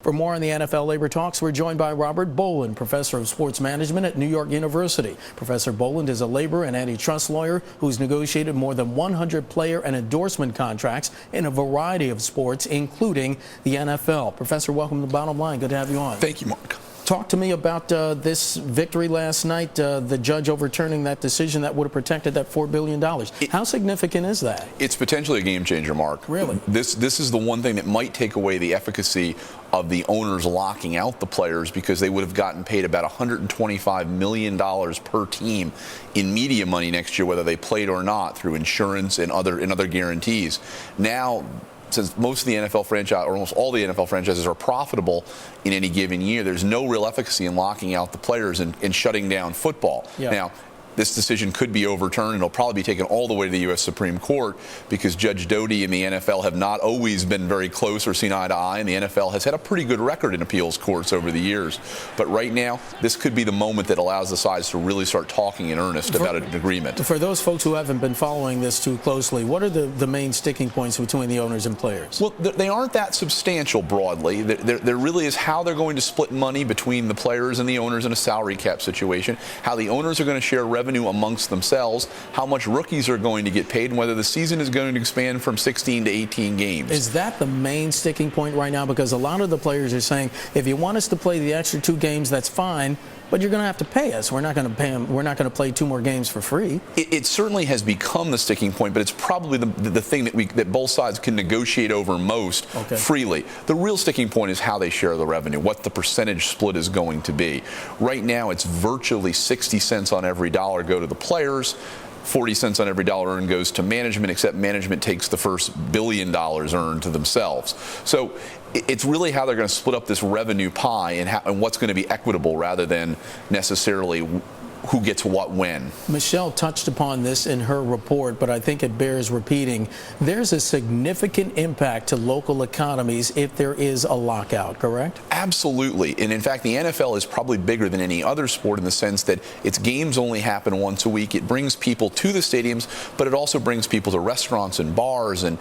For more on the NFL labor talks, we're joined by Robert Boland, professor of sports management at New York University. Professor Boland is a labor and antitrust lawyer who's negotiated more than 100 player and endorsement contracts in a variety of sports, including the NFL. Professor, welcome to the Bottom Line. Good to have you on. Thank you, Mark. Talk to me about this victory last night, the judge overturning that decision that would have protected that $4 billion. How significant is that? It's potentially a game changer, Mark. Really? This is the one thing that might take away the efficacy of the owners locking out the players, because they would have gotten paid about $125 million per team in media money next year, whether they played or not, through insurance and other guarantees. Now, since most of the NFL franchise, or almost all the NFL franchises, are profitable in any given year, there's no real efficacy in locking out the players and shutting down football. Yeah. Now, this decision could be overturned, and it'll probably be taken all the way to the U.S. Supreme Court, because Judge Doty and the NFL have not always been very close or seen eye to eye, and the NFL has had a pretty good record in appeals courts over the years. But right now, this could be the moment that allows the sides to really start talking in earnest about an agreement. For those folks who haven't been following this too closely, what are the main sticking points between the owners and players? Well, they aren't that substantial broadly. There really is how they're going to split money between the players and the owners in a salary cap situation, how the owners are going to share revenue amongst themselves, how much rookies are going to get paid, and whether the season is going to expand from 16 to 18 games. Is that the main sticking point right now? Because a lot of the players are saying, if you want us to play the extra 2 games, that's fine, but you're going to have to pay us. We're not going to pay them. We're not going to play 2 more games for free. It certainly has become the sticking point, but it's probably the thing that both sides can negotiate over most freely. The real sticking point is how they share the revenue, what the percentage split is going to be. Right now, it's virtually 60 cents on every dollar go to the players. 40 cents on every dollar earned goes to management, except management takes the first $1 billion earned to themselves. So it's really how they're going to split up this revenue pie and what's going to be equitable, rather than necessarily who gets what when. Michelle touched upon this in her report, but I think it bears repeating. There's a significant impact to local economies if there is a lockout, correct? Absolutely. And in fact, the NFL is probably bigger than any other sport in the sense that its games only happen once a week. It brings people to the stadiums, but it also brings people to restaurants and bars, and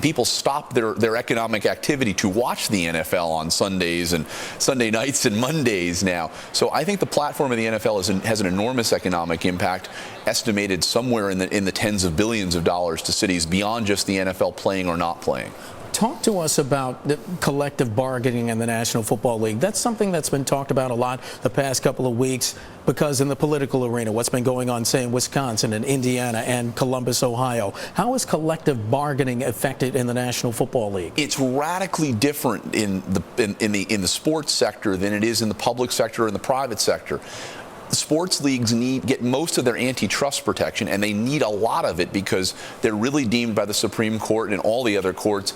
people stop their economic activity to watch the NFL on Sundays and Sunday nights and Mondays now. So I think the platform of the NFL has an enormous economic impact, estimated somewhere in the tens of billions of dollars to cities beyond just the NFL playing or not playing. Talk to us about the collective bargaining in the National Football League. That's something that's been talked about a lot the past couple of weeks, because in the political arena, what's been going on, say, in Wisconsin and Indiana and Columbus, Ohio. How is collective bargaining affected in the National Football League? It's radically different in the sports sector than it is in the public sector or in the private sector. Sports leagues get most of their antitrust protection, and they need a lot of it because they're really deemed by the Supreme Court and all the other courts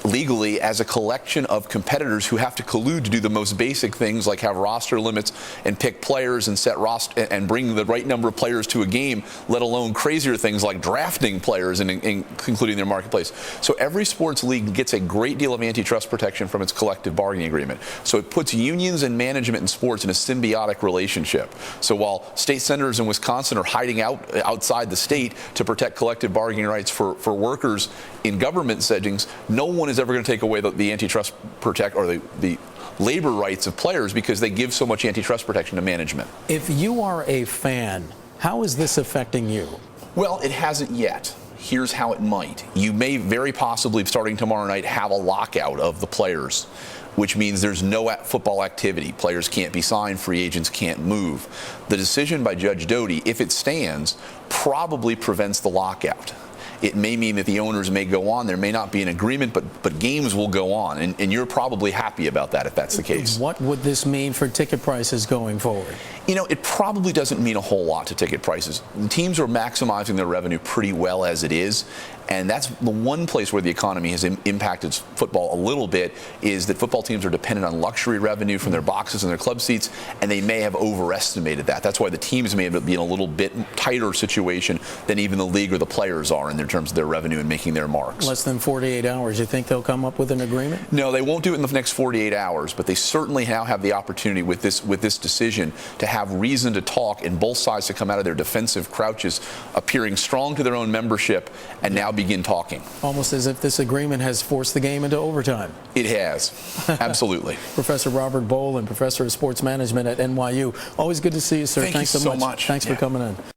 legally as a collection of competitors who have to collude to do the most basic things, like have roster limits and pick players and set roster and bring the right number of players to a game, let alone crazier things like drafting players and including their marketplace. So every sports league gets a great deal of antitrust protection from its collective bargaining agreement. So it puts unions and management in sports in a symbiotic relationship. So while state senators in Wisconsin are hiding outside the state to protect collective bargaining rights for workers in government settings, no one is ever going to take away the antitrust the labor rights of players, because they give so much antitrust protection to management. If you are a fan, how is this affecting you? Well, it hasn't yet. Here's how it might. You may very possibly, starting tomorrow night, have a lockout of the players, which means there's no football activity. Players can't be signed, free agents can't move. The decision by Judge Doty, if it stands, probably prevents the lockout. It may mean that the owners may go on. There may not be an agreement, but games will go on. And you're probably happy about that if that's the case. What would this mean for ticket prices going forward? You know, it probably doesn't mean a whole lot to ticket prices. The teams are maximizing their revenue pretty well as it is. And that's the one place where the economy has impacted football a little bit, is that football teams are dependent on luxury revenue from their boxes and their club seats, and they may have overestimated that. That's why the teams may be in a little bit tighter situation than even the league or the players are in terms of their revenue and making their marks. Less than 48 hours. You think they'll come up with an agreement? No, they won't do it in the next 48 hours, but they certainly now have the opportunity with this decision to have reason to talk, and both sides to come out of their defensive crouches, appearing strong to their own membership, and now be begin talking. Almost as if this agreement has forced the game into overtime. It has. Absolutely. Professor Robert Boland, professor of sports management at NYU. Always good to see you, sir. Thank Thanks you so much. Thanks for coming in.